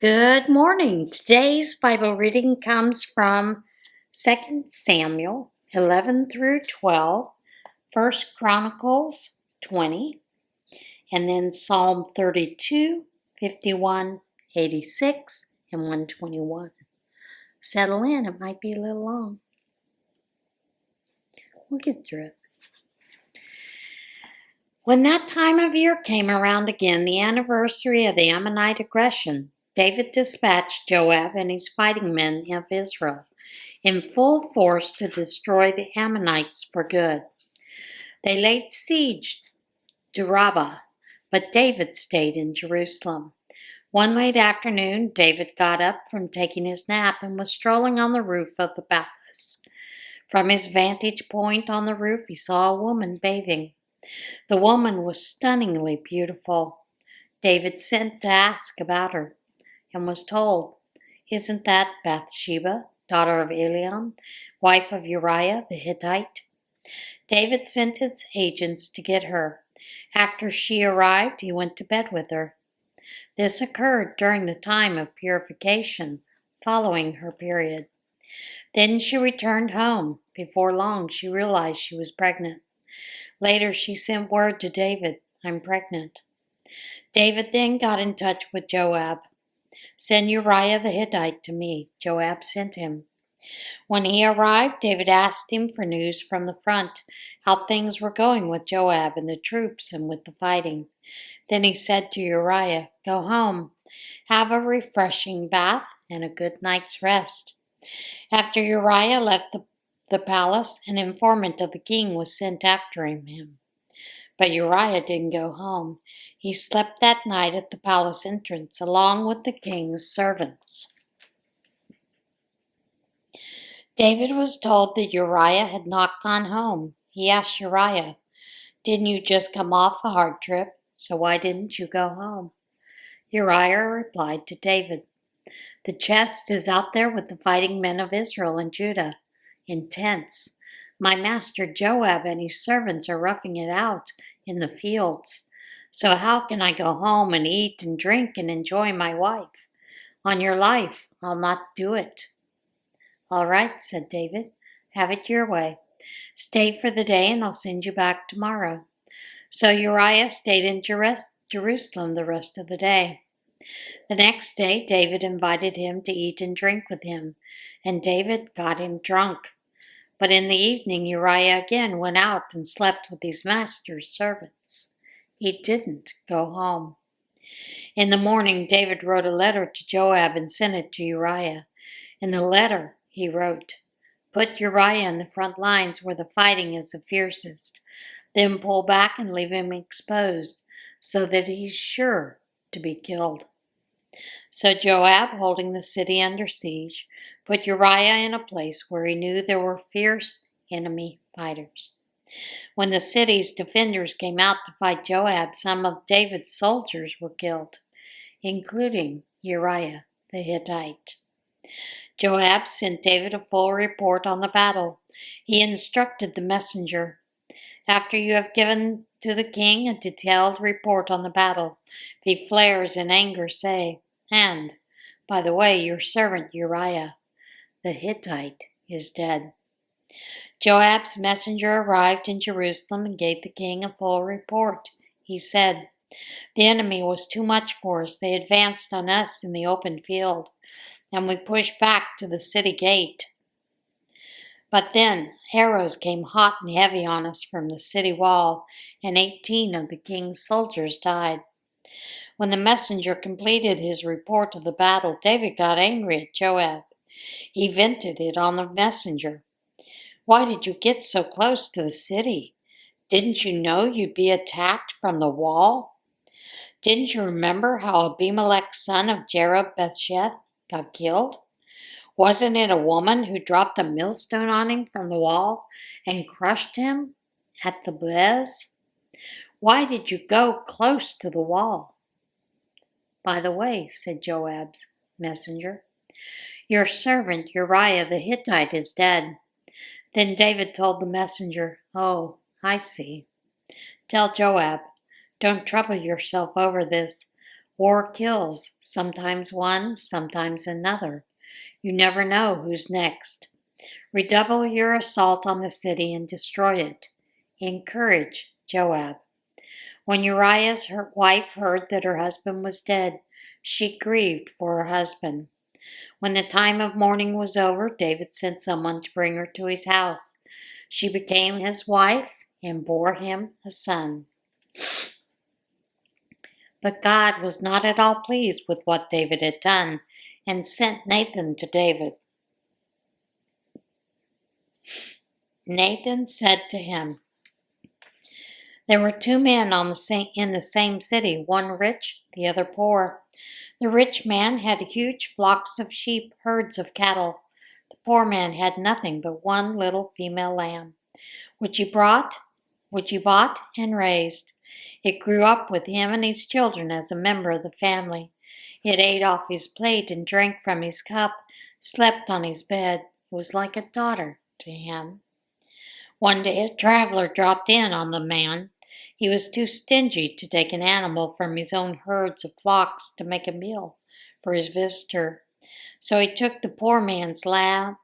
Good morning. Today's Bible reading comes from 2 Samuel 11 through 12, 1 Chronicles 20, and then Psalm 32, 51, 86, and 121. Settle in, it might be a little long. We'll get through it. When that time of year came around again, the anniversary of the Ammonite aggression, David dispatched Joab and his fighting men of Israel in full force to destroy the Ammonites for good. They laid siege to Rabbah, but David stayed in Jerusalem. One late afternoon, David got up from taking his nap and was strolling on the roof of the palace. From his vantage point on the roof, he saw a woman bathing. The woman was stunningly beautiful. David sent to ask about her and was told, "Isn't that Bathsheba, daughter of Eliam, wife of Uriah the Hittite?" David sent his agents to get her. After she arrived, he went to bed with her. This occurred during the time of purification, following her period. Then she returned home. Before long, she realized she was pregnant. Later, she sent word to David, "I'm pregnant." David then got in touch with Joab. "Send Uriah the Hittite to me." Joab sent him. When he arrived, David asked him for news from the front, how things were going with Joab and the troops and with the fighting. Then he said to Uriah, "Go home, have a refreshing bath and a good night's rest." After Uriah left the palace, an informant of the king was sent after him. But Uriah didn't go home. He slept that night at the palace entrance along with the king's servants. David was told that Uriah had not gone home. He asked Uriah, "Didn't you just come off a hard trip? So why didn't you go home?" Uriah replied to David, "The chest is out there with the fighting men of Israel and Judah in tents. My master Joab and his servants are roughing it out in the fields. So how can I go home and eat and drink and enjoy my wife? On your life, I'll not do it." "All right," said David, "have it your way. Stay for the day and I'll send you back tomorrow." So Uriah stayed in Jerusalem the rest of the day. The next day, David invited him to eat and drink with him, and David got him drunk. But in the evening, Uriah again went out and slept with his master's servants. He didn't go home. In the morning, David wrote a letter to Joab and sent it to Uriah. In the letter, he wrote, "Put Uriah in the front lines where the fighting is the fiercest. Then pull back and leave him exposed, so that he's sure to be killed." So Joab, holding the city under siege, put Uriah in a place where he knew there were fierce enemy fighters. When the city's defenders came out to fight Joab, some of David's soldiers were killed, including Uriah the Hittite. Joab sent David a full report on the battle. He instructed the messenger, "After you have given to the king a detailed report on the battle, if he flares in anger, say, 'And, by the way, your servant Uriah the Hittite is dead.'" Joab's messenger arrived in Jerusalem and gave the king a full report. He said, "The enemy was too much for us. They advanced on us in the open field, and we pushed back to the city gate. But then arrows came hot and heavy on us from the city wall, and 18 of the king's soldiers died." When the messenger completed his report of the battle, David got angry at Joab. He vented it on the messenger. "Why did you get so close to the city? Didn't you know you'd be attacked from the wall? Didn't you remember how Abimelech's son of Jerub-Bethsheth got killed? Wasn't it a woman who dropped a millstone on him from the wall and crushed him at the Bez? Why did you go close to the wall?" "By the way," said Joab's messenger, "your servant Uriah the Hittite is dead." Then David told the messenger, "Oh, I see. Tell Joab, don't trouble yourself over this. War kills, sometimes one, sometimes another. You never know who's next. Redouble your assault on the city and destroy it. Encourage Joab. When Uriah's wife heard that her husband was dead, she grieved for her husband. When the time of mourning was over, David sent someone to bring her to his house. She became his wife and bore him a son. But God was not at all pleased with what David had done and sent Nathan to David. Nathan said to him, "There were two men in the same city, one rich, the other poor. The rich man had huge flocks of sheep, herds of cattle. The poor man had nothing but one little female lamb, which he bought and raised. It grew up with him and his children as a member of the family. It ate off his plate and drank from his cup, slept on his bed. It was like a daughter to him. One day a traveler dropped in on the man. He was too stingy to take an animal from his own herds of flocks to make a meal for his visitor. So he took the poor man's lamb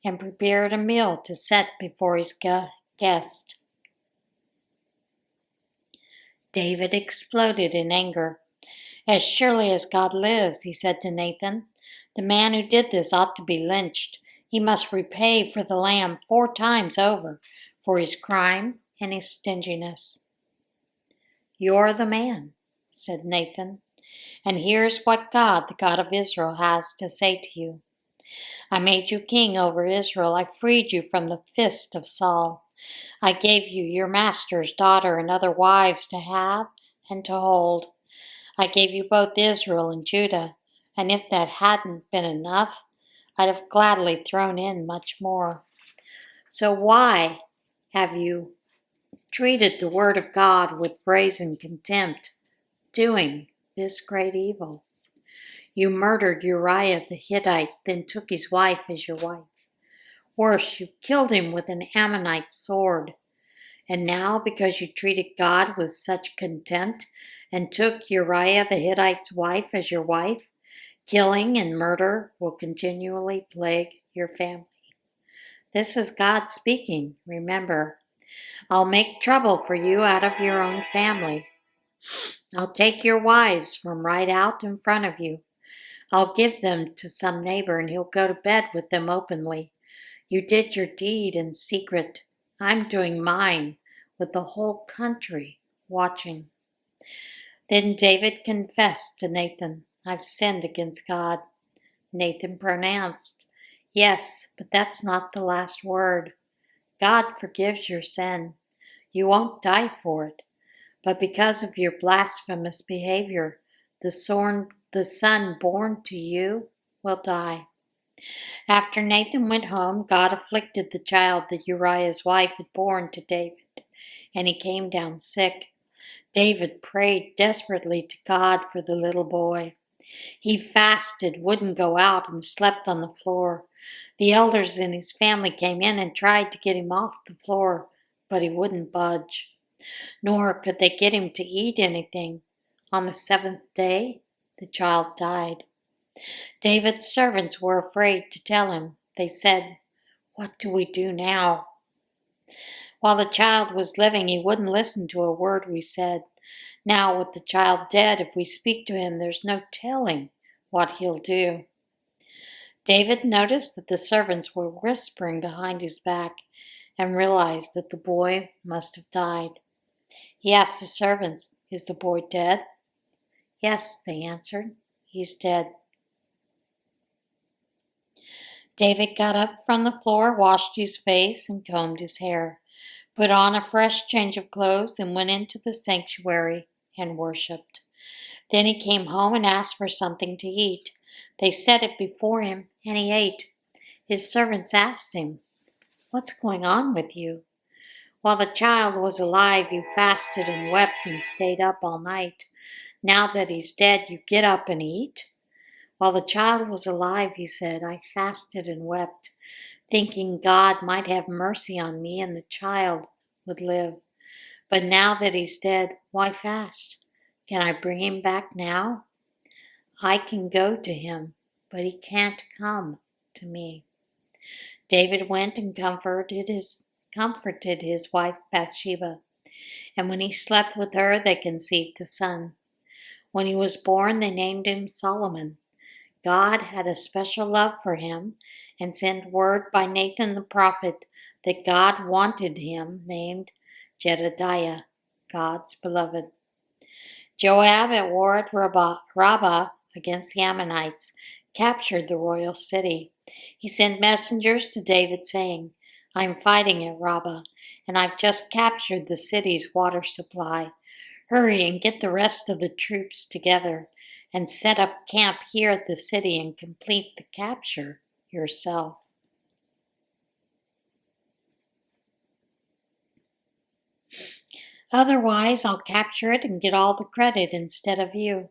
and prepared a meal to set before his guest. David exploded in anger. "As surely as God lives," he said to Nathan, "the man who did this ought to be lynched. He must repay for the lamb 4 times over for his crime and his stinginess." "You're the man," said Nathan, "and here's what God, the God of Israel, has to say to you. I made you king over Israel. I freed you from the fist of Saul. I gave you your master's daughter and other wives to have and to hold. I gave you both Israel and Judah, and if that hadn't been enough, I'd have gladly thrown in much more. So why have you treated the word of God with brazen contempt, doing this great evil? You murdered Uriah the Hittite, then took his wife as your wife. Worse, you killed him with an Ammonite sword. And now, because you treated God with such contempt and took Uriah the Hittite's wife as your wife, killing and murder will continually plague your family. This is God speaking. Remember, I'll make trouble for you out of your own family. I'll take your wives from right out in front of you. I'll give them to some neighbor and he'll go to bed with them openly. You did your deed in secret. I'm doing mine with the whole country watching." Then David confessed to Nathan, "I've sinned against God." Nathan pronounced, "Yes, but that's not the last word. God forgives your sin. You won't die for it. But because of your blasphemous behavior, the son born to you will die." After Nathan went home, God afflicted the child that Uriah's wife had borne to David, and he came down sick. David prayed desperately to God for the little boy. He fasted, wouldn't go out, and slept on the floor. The elders in his family came in and tried to get him off the floor, but he wouldn't budge. Nor could they get him to eat anything. On the 7th day, the child died. David's servants were afraid to tell him. They said, "What do we do now?" "While the child was living, he wouldn't listen to a word we said. Now, with the child dead, if we speak to him, there's no telling what he'll do." David noticed that the servants were whispering behind his back and realized that the boy must have died. He asked the servants, "Is the boy dead?" "Yes," they answered, "he's dead." David got up from the floor, washed his face, and combed his hair, put on a fresh change of clothes, and went into the sanctuary and worshipped. Then he came home and asked for something to eat. They set it before him, and he ate. His servants asked him, "What's going on with you? While the child was alive, you fasted and wept and stayed up all night. Now that he's dead, you get up and eat?" "While the child was alive," he said, "I fasted and wept, thinking God might have mercy on me and the child would live. But now that he's dead, why fast? Can I bring him back now? I can go to him, but he can't come to me." David went and comforted his wife Bathsheba, and when he slept with her, they conceived a son. When he was born, they named him Solomon. God had a special love for him and sent word by Nathan the prophet that God wanted him named Jedediah, God's beloved. Joab at war at Rabbah against the Ammonites captured the royal city. He sent messengers to David saying, "I'm fighting at Rabbah, and I've just captured the city's water supply. Hurry and get the rest of the troops together and set up camp here at the city and complete the capture yourself." "Otherwise, I'll capture it and get all the credit instead of you."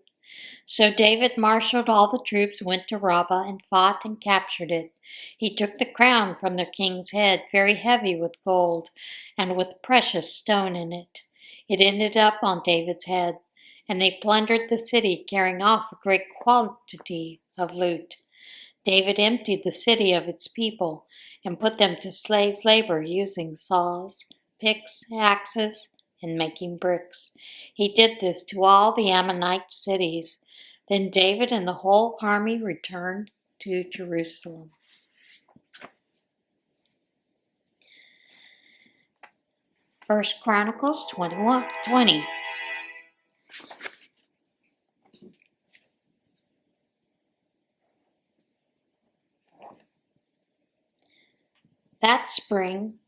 So David marshaled all the troops, went to Rabbah, and fought and captured it. He took the crown from the king's head, very heavy with gold and with precious stone in it. It ended up on David's head, and they plundered the city, carrying off a great quantity of loot. David emptied the city of its people and put them to slave labor using saws, picks, axes, and making bricks. He did this to all the Ammonite cities. Then David and the whole army returned to Jerusalem. First Chronicles 20. That spring,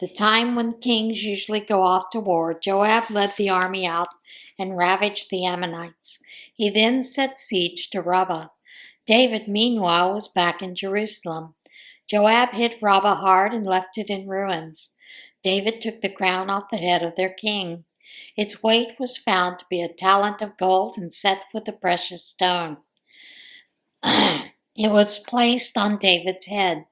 the time when kings usually go off to war, Joab led the army out and ravaged the Ammonites. He then set siege to Rabbah. David, meanwhile, was back in Jerusalem. Joab hit Rabbah hard and left it in ruins. David took the crown off the head of their king. Its weight was found to be a talent of gold and set with a precious stone. It was placed on David's head.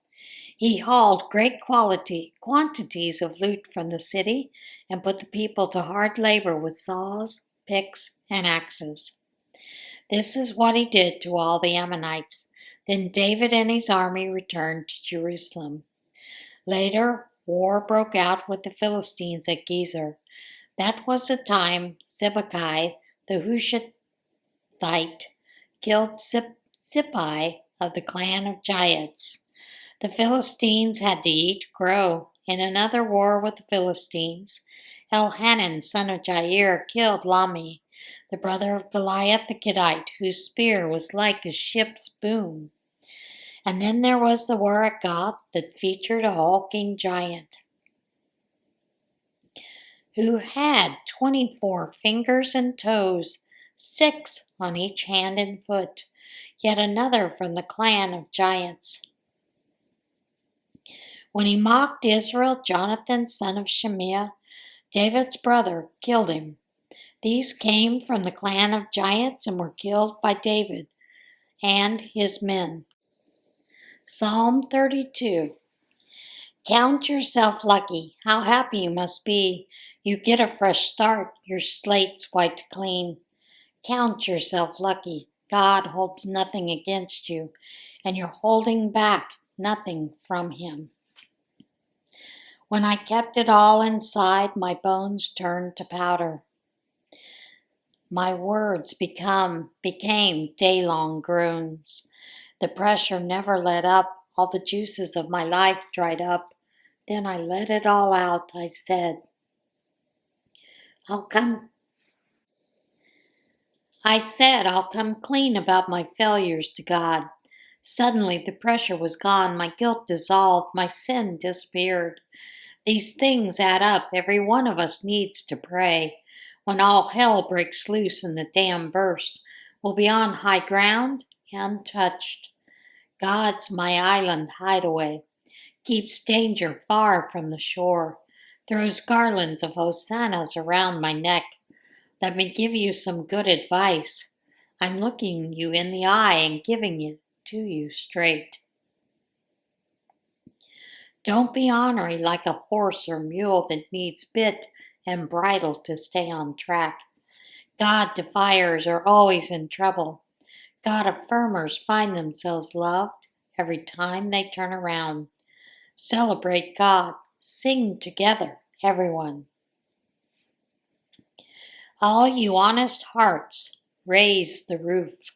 He hauled great quantities of loot from the city and put the people to hard labor with saws, picks, and axes. This is what he did to all the Ammonites. Then David and his army returned to Jerusalem. Later, war broke out with the Philistines at Gezer. That was the time Sibbecai, the Hushathite, killed Sippai of the clan of Giants. The Philistines had to eat crow. In another war with the Philistines, Elhanan, son of Jair, killed Lami, the brother of Goliath the Gittite, whose spear was like a ship's boom. And then there was the war at Gath that featured a hulking giant who had 24 fingers and toes, 6 on each hand and foot, yet another from the clan of giants. When he mocked Israel, Jonathan, son of Shemiah, David's brother, killed him. These came from the clan of giants and were killed by David and his men. Psalm 32. Count yourself lucky. How happy you must be. You get a fresh start. Your slate's wiped clean. Count yourself lucky. God holds nothing against you, and you're holding back nothing from him. When I kept it all inside, my bones turned to powder. My words became day-long groans. The pressure never let up. All the juices of my life dried up. Then I let it all out. I said, I'll come clean about my failures to God. Suddenly the pressure was gone. My guilt dissolved. My sin disappeared. These things add up. Every one of us needs to pray. When all hell breaks loose and the dam bursts, we'll be on high ground, untouched. God's my island hideaway. Keeps danger far from the shore. Throws garlands of hosannas around my neck. Let me give you some good advice. I'm looking you in the eye and giving it to you straight. Don't be ornery like a horse or mule that needs bit and bridle to stay on track. God defiers are always in trouble. God affirmers find themselves loved every time they turn around. Celebrate God. Sing together, everyone. All you honest hearts, raise the roof.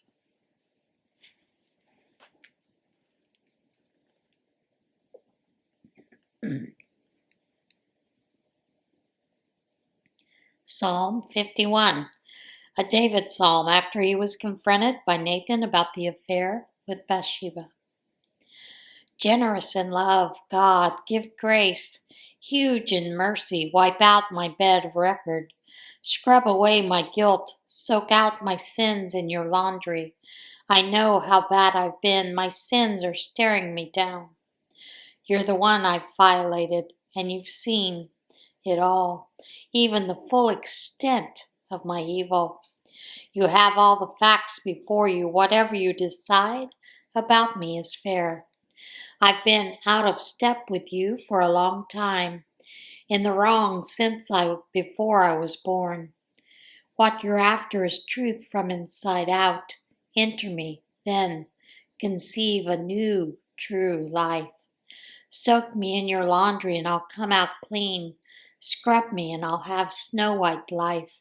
Psalm 51, a David psalm after he was confronted by Nathan about the affair with Bathsheba. Generous in love, God, give grace. Huge in mercy, wipe out my bad record. Scrub away my guilt, soak out my sins in your laundry. I know how bad I've been, my sins are staring me down. You're the one I've violated, and you've seen it all, even the full extent of my evil. You have all the facts before you. Whatever you decide about me is fair. I've been out of step with you for a long time, in the wrong since before I was born. What you're after is truth from inside out. Enter me, then conceive a new, true life. Soak me in your laundry and I'll come out clean. Scrub me and I'll have snow white life.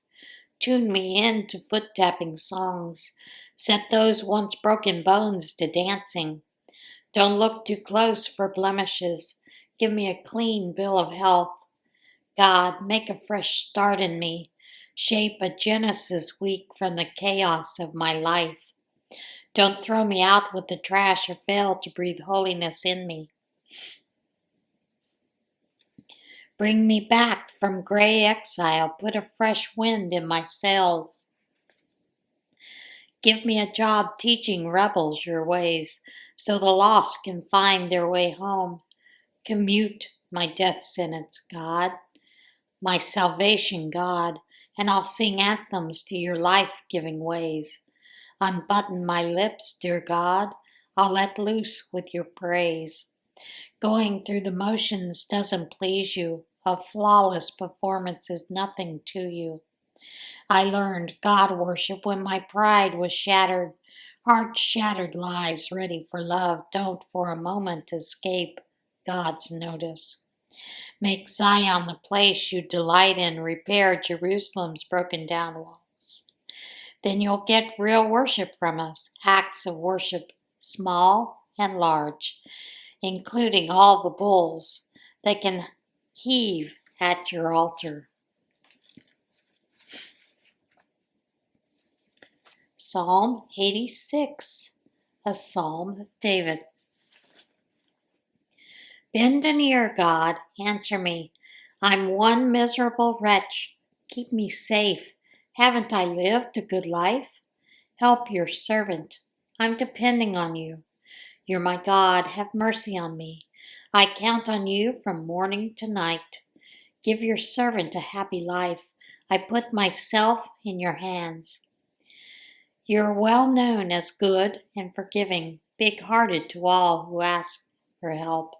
Tune me in to foot tapping songs. Set those once broken bones to dancing. Don't look too close for blemishes. Give me a clean bill of health. God, make a fresh start in me. Shape a Genesis week from the chaos of my life. Don't throw me out with the trash or fail to breathe holiness in me. Bring me back from gray exile. Put a fresh wind in my sails. Give me a job teaching rebels your ways, so the lost can find their way home. Commute my death sentence, God, my salvation, God, and I'll sing anthems to your life-giving ways. Unbutton my lips, dear God, I'll let loose with your praise. Going through the motions doesn't please you. A flawless performance is nothing to you. I learned God worship when my pride was shattered. Heart-shattered lives ready for love don't for a moment escape God's notice. Make Zion the place you delight in. Repair Jerusalem's broken down walls. Then you'll get real worship from us, acts of worship, small and large, including all the bulls that can heave at your altar. Psalm 86, a psalm of David. Bend an ear, God, answer me. I'm one miserable wretch. Keep me safe. Haven't I lived a good life? Help your servant. I'm depending on you. You're my God. Have mercy on me. I count on you from morning to night. Give your servant a happy life. I put myself in your hands. You're well known as good and forgiving, big-hearted to all who ask for help.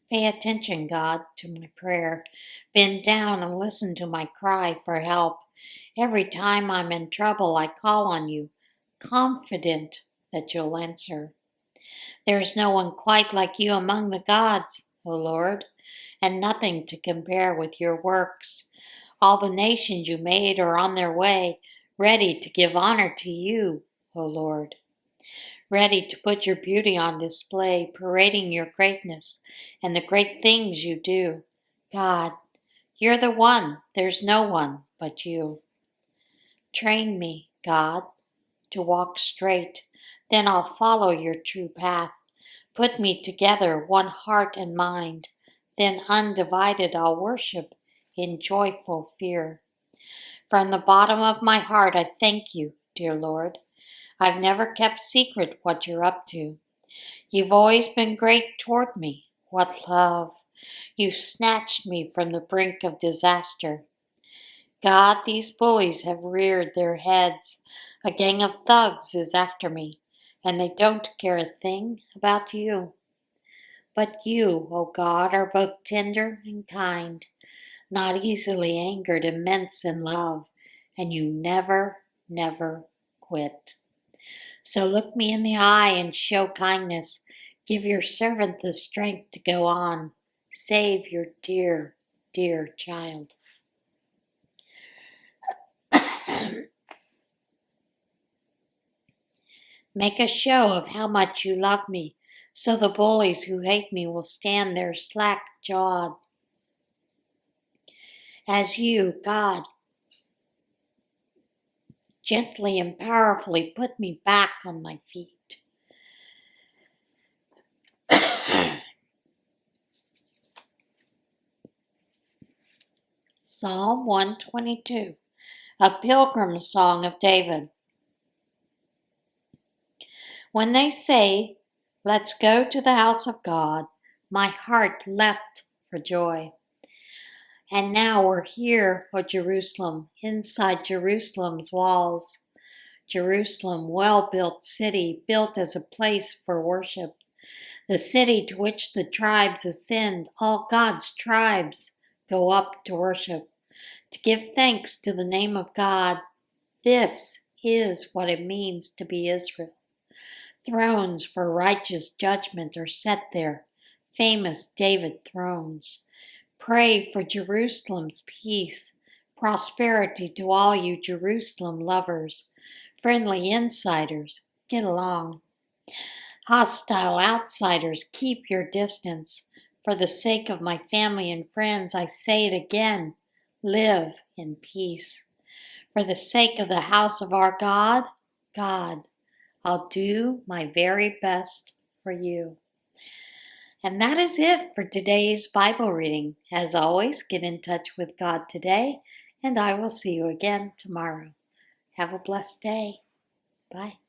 Pay attention, God, to my prayer. Bend down and listen to my cry for help. Every time I'm in trouble, I call on you, confident that you'll answer. There's no one quite like you among the gods, O Lord, and nothing to compare with your works. All the nations you made are on their way, ready to give honor to you, O Lord. Ready to put your beauty on display, parading your greatness and the great things you do. God, you're the one. There's no one but you. Train me, God, to walk straight. Then I'll follow your true path. Put me together, one heart and mind. Then undivided I'll worship in joyful fear. From the bottom of my heart I thank you, dear Lord. I've never kept secret what you're up to. You've always been great toward me. What love! You snatched me from the brink of disaster. God, these bullies have reared their heads. A gang of thugs is after me, and they don't care a thing about you. But you, O God, are both tender and kind, not easily angered, immense in love, and you never, never quit. So look me in the eye and show kindness. Give your servant the strength to go on. Save your dear, dear child. Make a show of how much you love me, so the bullies who hate me will stand there slack-jawed. As you, God, gently and powerfully put me back on my feet. Psalm 122, a pilgrim song of David. When they say, "Let's go to the house of God," my heart leapt for joy. And now we're here, O Jerusalem, inside Jerusalem's walls. Jerusalem, well-built city, built as a place for worship. The city to which the tribes ascend, all God's tribes go up to worship, to give thanks to the name of God. This is what it means to be Israel. Thrones for righteous judgment are set there, famous David thrones. Pray for Jerusalem's peace, prosperity to all you Jerusalem lovers. Friendly insiders, get along. Hostile outsiders, keep your distance. For the sake of my family and friends, I say it again, live in peace. For the sake of the house of our God, I'll do my very best for you. And that is it for today's Bible reading. As always, get in touch with God today, and I will see you again tomorrow. Have a blessed day. Bye.